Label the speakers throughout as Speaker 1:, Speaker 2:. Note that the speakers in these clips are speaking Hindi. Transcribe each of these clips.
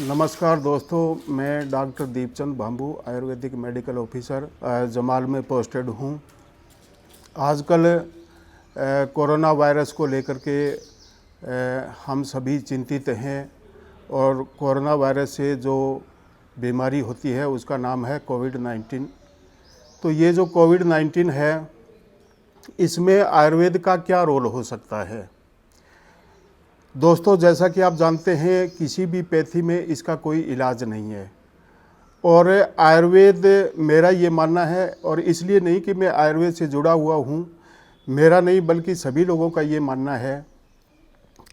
Speaker 1: नमस्कार दोस्तों, मैं doctor Deepchand Bhambhu Ayurvedic medical officer Jamal में पोस्टेड हूँ। आजकल कोरोना वायरस को लेकर के हम सभी चिंतित हैं और कोरोना वायरस से जो बीमारी होती है उसका नाम है कोविड-19। तो ये जो कोविड-19 है, इसमें आयुर्वेद का क्या रोल हो सकता है? दोस्तों, जैसा कि आप जानते हैं, किसी भी पैथी में इसका कोई इलाज नहीं है और आयुर्वेद, मेरा ये मानना है, और इसलिए नहीं कि मैं आयुर्वेद से जुड़ा हुआ हूँ, मेरा नहीं बल्कि सभी लोगों का ये मानना है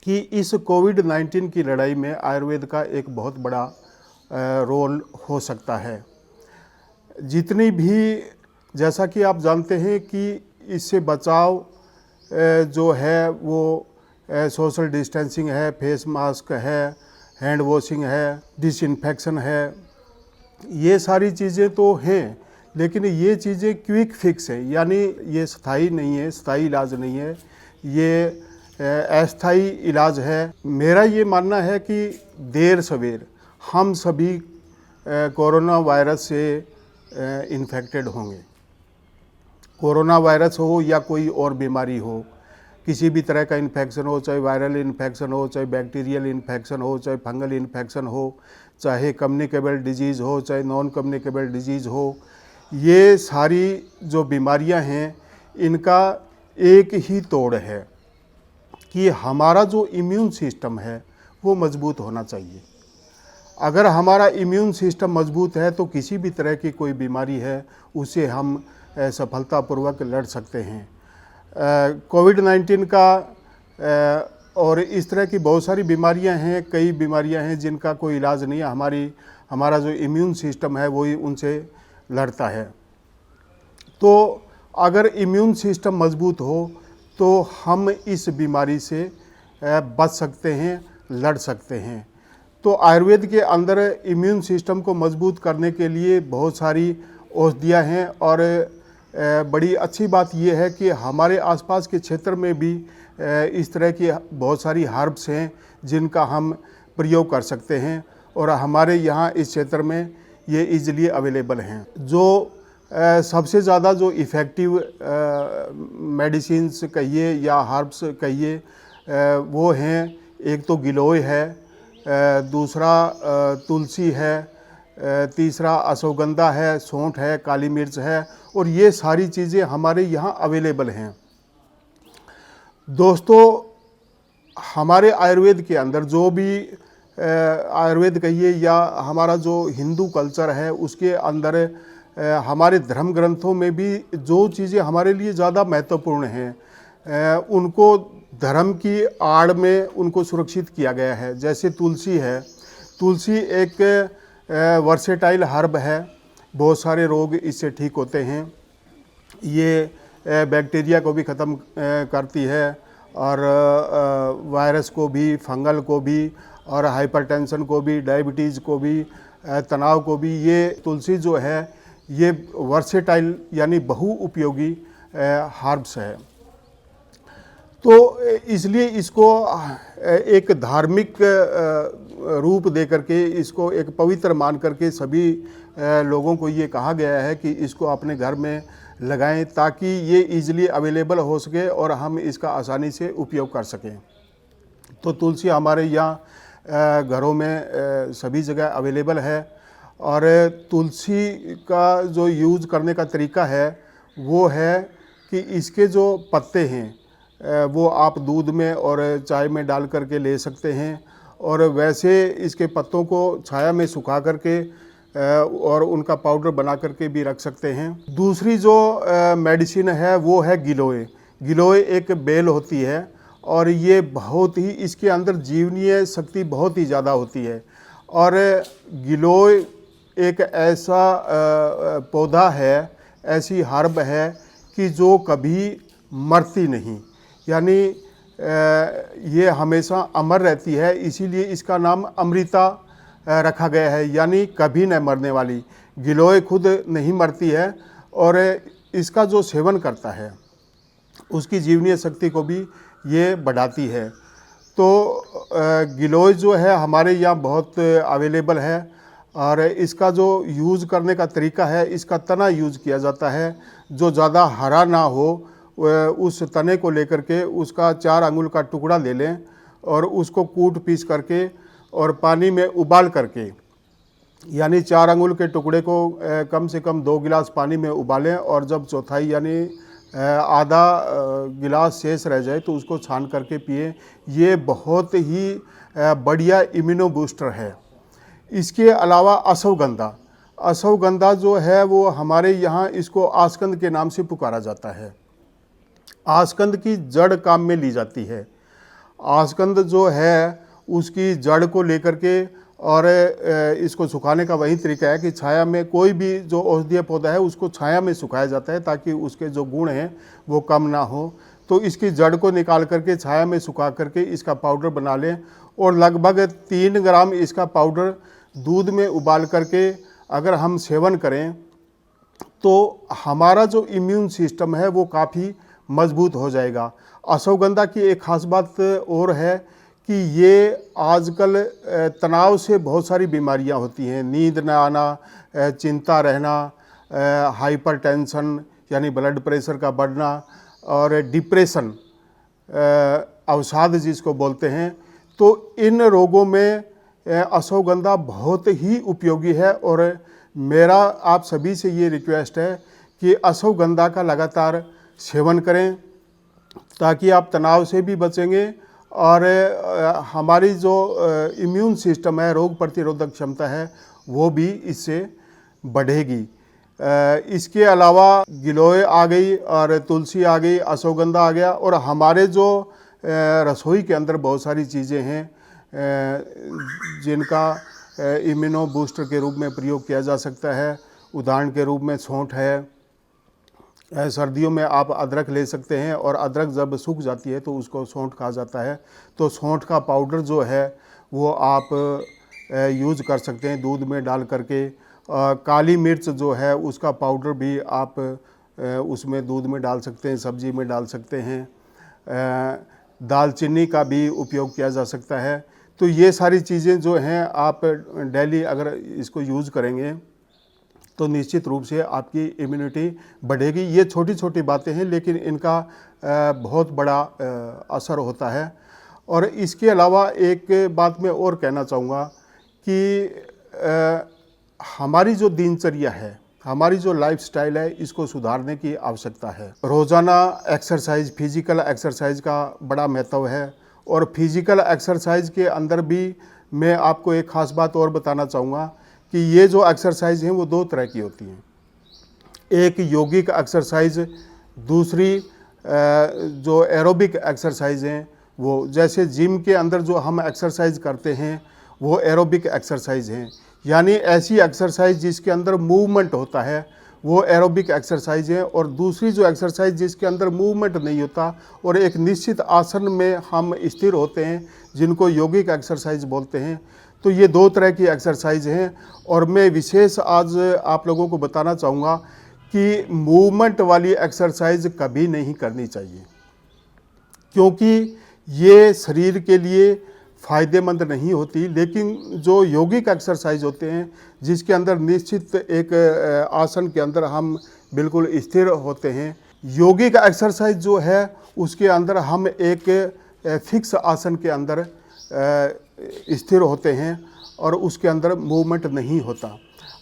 Speaker 1: कि इस कोविड-19 की लड़ाई में आयुर्वेद का एक बहुत बड़ा रोल हो सकता है। जितनी भी, जैसा कि आप जानते हैं कि इससे बचाव जो है वो सोशल डिस्टेंसिंग है, फेस मास्क है, हैंड वॉशिंग है, डिसइंफेक्शन है, ये सारी चीज़ें तो हैं, लेकिन ये चीज़ें क्विक फिक्स है, यानी ये स्थायी नहीं है, स्थायी इलाज नहीं है, ये अस्थायी इलाज है। मेरा ये मानना है कि देर सवेर हम सभी कोरोना वायरस से इन्फेक्टेड होंगे। कोरोना वायरस हो या कोई और बीमारी हो, किसी भी तरह का इन्फेक्शन हो, चाहे वायरल इन्फेक्शन हो, चाहे बैक्टीरियल इन्फेक्शन हो, चाहे फंगल इन्फेक्शन हो, चाहे कम्युनिकेबल डिजीज़ हो, चाहे नॉन कम्युनिकेबल डिजीज़ हो, ये सारी जो बीमारियां हैं, इनका एक ही तोड़ है कि हमारा जो इम्यून सिस्टम है वो मजबूत होना चाहिए। अगर हमारा इम्यून सिस्टम मजबूत है तो किसी भी तरह की कोई बीमारी है उसे हम सफलतापूर्वक लड़ सकते हैं। कोविड-19 का और इस तरह की बहुत सारी बीमारियां हैं, कई बीमारियां हैं जिनका कोई इलाज नहीं है। हमारा जो इम्यून सिस्टम है वही उनसे लड़ता है। तो अगर इम्यून सिस्टम मजबूत हो तो हम इस बीमारी से बच सकते हैं, लड़ सकते हैं। तो आयुर्वेद के अंदर इम्यून सिस्टम को मजबूत करने के लिए बहुत सारी औषधियाँ हैं और बड़ी अच्छी बात यह है कि हमारे आसपास के क्षेत्र में भी इस तरह की बहुत सारी हर्ब्स हैं जिनका हम प्रयोग कर सकते हैं और हमारे यहाँ इस क्षेत्र में ये इजीली अवेलेबल हैं। जो सबसे ज़्यादा जो इफ़ेक्टिव मेडिसिन्स कहिए या हर्ब्स कहिए, वो हैं, एक तो गिलोय है, दूसरा तुलसी है, तीसरा अश्वगंधा है, सौंठ है, काली मिर्च है, और ये सारी चीज़ें हमारे यहाँ अवेलेबल हैं। दोस्तों, हमारे आयुर्वेद के अंदर जो भी आयुर्वेद कहिए या हमारा जो हिंदू कल्चर है उसके अंदर हमारे धर्म ग्रंथों में भी जो चीज़ें हमारे लिए ज़्यादा महत्वपूर्ण हैं उनको धर्म की आड़ में उनको सुरक्षित किया गया है। जैसे तुलसी है, तुलसी एक वर्सेटाइल हर्ब है, बहुत सारे रोग इससे ठीक होते हैं। ये बैक्टीरिया को भी ख़त्म करती है और वायरस को भी, फंगल को भी, और हाइपरटेंशन को भी, डायबिटीज़ को भी, तनाव को भी। ये तुलसी जो है ये वर्सेटाइल यानी बहुउपयोगी हर्ब्स है। तो इसलिए इसको एक धार्मिक रूप दे करके, इसको एक पवित्र मान करके सभी लोगों को ये कहा गया है कि इसको अपने घर में लगाएं ताकि ये इजीली अवेलेबल हो सके और हम इसका आसानी से उपयोग कर सकें। तो तुलसी हमारे यहाँ घरों में सभी जगह अवेलेबल है और तुलसी का जो यूज़ करने का तरीका है वो है कि इसके जो पत्ते हैं वो आप दूध में और चाय में डाल करके ले सकते हैं और वैसे इसके पत्तों को छाया में सुखा करके और उनका पाउडर बना करके भी रख सकते हैं। दूसरी जो मेडिसिन है वो है गिलोय। गिलोय एक बेल होती है और ये बहुत ही, इसके अंदर जीवनीय शक्ति बहुत ही ज़्यादा होती है और गिलोय एक ऐसा पौधा है, ऐसी हर्ब है कि जो कभी मरती नहीं, यानी ये हमेशा अमर रहती है, इसीलिए इसका नाम अमृता रखा गया है, यानी कभी न मरने वाली। गिलोय खुद नहीं मरती है और इसका जो सेवन करता है उसकी जीवनीय शक्ति को भी ये बढ़ाती है। तो गिलोय जो है हमारे यहाँ बहुत अवेलेबल है और इसका जो यूज़ करने का तरीका है, इसका तना यूज़ किया जाता है जो ज़्यादा हरा ना हो। उस तने को लेकर के उसका 4 अंगुल का टुकड़ा ले लें और उसको कूट पीस करके और पानी में उबाल करके, यानी 4 अंगुल के टुकड़े को कम से कम 2 गिलास पानी में उबालें और जब चौथाई यानी आधा गिलास शेष रह जाए तो उसको छान करके पिए। ये बहुत ही बढ़िया इम्यूनो बूस्टर है। इसके अलावा अश्वगंधा जो है वो हमारे यहाँ इसको आसकंद के नाम से पुकारा जाता है। आसकंद की जड़ काम में ली जाती है। आसकंद जो है उसकी जड़ को लेकर के और इसको सुखाने का वही तरीका है कि छाया में, कोई भी जो औषधीय पौधा है उसको छाया में सुखाया जाता है ताकि उसके जो गुण हैं वो कम ना हो। तो इसकी जड़ को निकाल करके छाया में सुखा करके इसका पाउडर बना लें और लगभग 3 ग्राम इसका पाउडर दूध में उबाल करके अगर हम सेवन करें तो हमारा जो इम्यून सिस्टम है वो काफ़ी मजबूत हो जाएगा। अश्वगंधा की एक ख़ास बात और है कि ये आजकल तनाव से बहुत सारी बीमारियां होती हैं, नींद न आना, चिंता रहना, हाइपरटेंशन यानी ब्लड प्रेशर का बढ़ना और डिप्रेशन, अवसाद जिसको बोलते हैं, तो इन रोगों में अश्वगंधा बहुत ही उपयोगी है। और मेरा आप सभी से ये रिक्वेस्ट है कि अश्वगंधा का लगातार सेवन करें ताकि आप तनाव से भी बचेंगे और हमारी जो इम्यून सिस्टम है, रोग प्रतिरोधक क्षमता है, वो भी इससे बढ़ेगी। इसके अलावा गिलोय आ गई और तुलसी आ गई, अश्वगंधा आ गया और हमारे जो रसोई के अंदर बहुत सारी चीज़ें हैं जिनका इम्यूनो बूस्टर के रूप में प्रयोग किया जा सकता है। उदाहरण के रूप में सौंठ है, सर्दियों में आप अदरक ले सकते हैं और अदरक जब सूख जाती है तो उसको सौंठ कहा जाता है। तो सौंठ का पाउडर जो है वो आप यूज़ कर सकते हैं दूध में डाल करके। काली मिर्च जो है उसका पाउडर भी आप उसमें दूध में डाल सकते हैं, सब्जी में डाल सकते हैं। दालचीनी का भी उपयोग किया जा सकता है। तो ये सारी चीज़ें जो हैं आप डेली अगर इसको यूज़ करेंगे तो निश्चित रूप से आपकी इम्यूनिटी बढ़ेगी। ये छोटी छोटी बातें हैं लेकिन इनका बहुत बड़ा असर होता है। और इसके अलावा एक बात मैं और कहना चाहूँगा कि हमारी जो दिनचर्या है, हमारी जो लाइफस्टाइल है, इसको सुधारने की आवश्यकता है। रोज़ाना एक्सरसाइज, फिजिकल एक्सरसाइज का बड़ा महत्व है। और फिजिकल एक्सरसाइज के अंदर भी मैं आपको एक ख़ास बात और बताना चाहूँगा कि ये जो एक्सरसाइज हैं वो 2 तरह की होती हैं। एक योगिक एक्सरसाइज, दूसरी जो एरोबिक एक्सरसाइज हैं, वो जैसे जिम के अंदर जो हम एक्सरसाइज करते हैं वो एरोबिक एक्सरसाइज हैं, यानी ऐसी एक्सरसाइज जिसके अंदर मूवमेंट होता है वो एरोबिक एक्सरसाइज है। और दूसरी जो एक्सरसाइज जिसके अंदर मूवमेंट नहीं होता और एक निश्चित आसन में हम स्थिर होते हैं, जिनको योगिक एक्सरसाइज बोलते हैं। तो ये 2 तरह की एक्सरसाइज हैं। और मैं विशेष आज आप लोगों को बताना चाहूँगा कि मूवमेंट वाली एक्सरसाइज कभी नहीं करनी चाहिए, क्योंकि ये शरीर के लिए फ़ायदेमंद नहीं होती। लेकिन जो योगिक एक्सरसाइज होते हैं जिसके अंदर निश्चित एक आसन के अंदर हम बिल्कुल स्थिर होते हैं, योगिक एक्सरसाइज जो है उसके अंदर हम एक फिक्स आसन के अंदर स्थिर होते हैं और उसके अंदर मूवमेंट नहीं होता।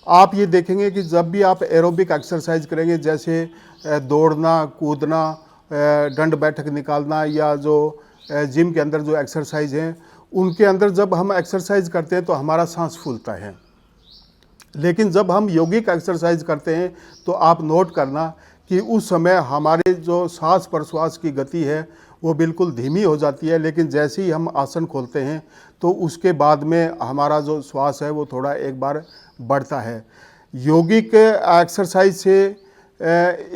Speaker 1: आप ये देखेंगे कि जब भी आप एरोबिक एक्सरसाइज करेंगे, जैसे दौड़ना, कूदना, दंड बैठक निकालना, या जो जिम के अंदर जो एक्सरसाइज हैं, उनके अंदर जब हम एक्सरसाइज करते हैं तो हमारा सांस फूलता है। लेकिन जब हम यौगिक एक्सरसाइज करते हैं तो आप नोट करना कि उस समय हमारे जो सांस प्रश्वास की गति है वो बिल्कुल धीमी हो जाती है। लेकिन जैसे ही हम आसन खोलते हैं तो उसके बाद में हमारा जो श्वास है वो थोड़ा एक बार बढ़ता है। यौगिक एक्सरसाइज से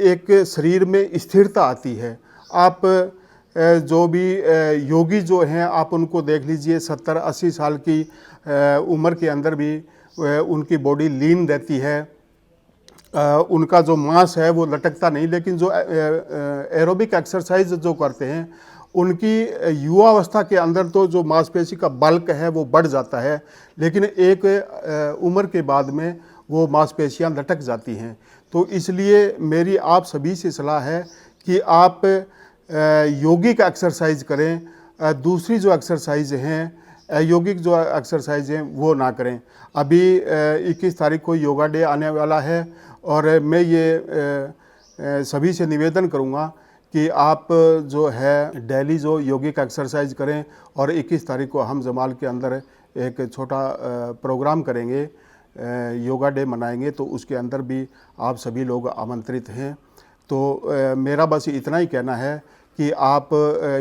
Speaker 1: एक शरीर में स्थिरता आती है। आप जो भी योगी जो हैं आप उनको देख लीजिए, 70-80 साल की उम्र के अंदर भी उनकी बॉडी लीन रहती है, उनका जो मांस है वो लटकता नहीं। लेकिन जो एरोबिक एक्सरसाइज जो करते हैं उनकी युवावस्था के अंदर तो जो मांसपेशी का बल्क है वो बढ़ जाता है, लेकिन एक उम्र के बाद में वो मांसपेशियां लटक जाती हैं। तो इसलिए मेरी आप सभी से सलाह है कि आप यौगिक एक्सरसाइज करें, दूसरी जो एक्सरसाइज हैं अयौगिक जो एक्सरसाइज हैं वो ना करें। अभी 21 तारीख को योगा डे आने वाला है और मैं ये सभी से निवेदन करूंगा कि आप जो है डेली जो यौगिक एक्सरसाइज करें और 21 तारीख को हम जमाल के अंदर एक छोटा प्रोग्राम करेंगे, योगा डे मनाएंगे, तो उसके अंदर भी आप सभी लोग आमंत्रित हैं। तो मेरा बस इतना ही कहना है कि आप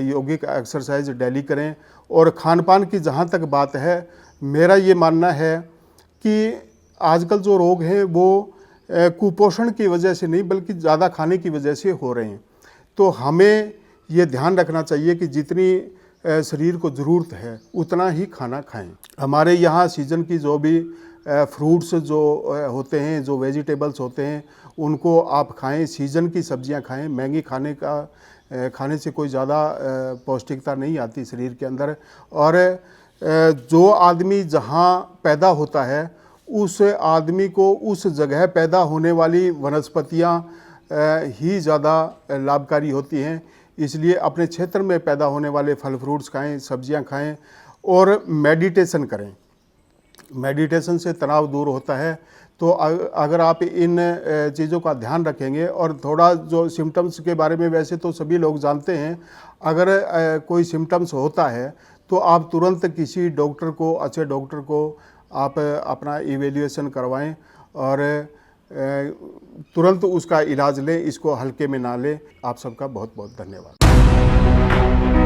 Speaker 1: यौगिक एक्सरसाइज डेली करें। और खान पान की जहाँ तक बात है, मेरा ये मानना है कि आजकल जो रोग हैं वो कुपोषण की वजह से नहीं बल्कि ज़्यादा खाने की वजह से हो रहे हैं। तो हमें ये ध्यान रखना चाहिए कि जितनी शरीर को ज़रूरत है उतना ही खाना खाएं। हमारे यहाँ सीज़न की जो भी फ्रूट्स जो होते हैं, जो वेजिटेबल्स होते हैं, उनको आप खाएं, सीज़न की सब्जियां खाएं। महंगी खाने से कोई ज़्यादा पौष्टिकता नहीं आती शरीर के अंदर। और जो आदमी जहाँ पैदा होता है उस आदमी को उस जगह पैदा होने वाली वनस्पतियाँ ही ज़्यादा लाभकारी होती हैं। इसलिए अपने क्षेत्र में पैदा होने वाले फल फ्रूट्स खाएं, सब्जियां खाएं और मेडिटेशन करें। मेडिटेशन से तनाव दूर होता है। तो अगर आप इन चीज़ों का ध्यान रखेंगे और थोड़ा जो सिम्टम्स के बारे में वैसे तो सभी लोग जानते हैं, अगर कोई सिम्टम्स होता है तो आप तुरंत किसी डॉक्टर को, अच्छे डॉक्टर को आप अपना इवेल्युएशन करवाएं और तुरंत उसका इलाज लें, इसको हल्के में ना लें। आप सबका बहुत बहुत धन्यवाद।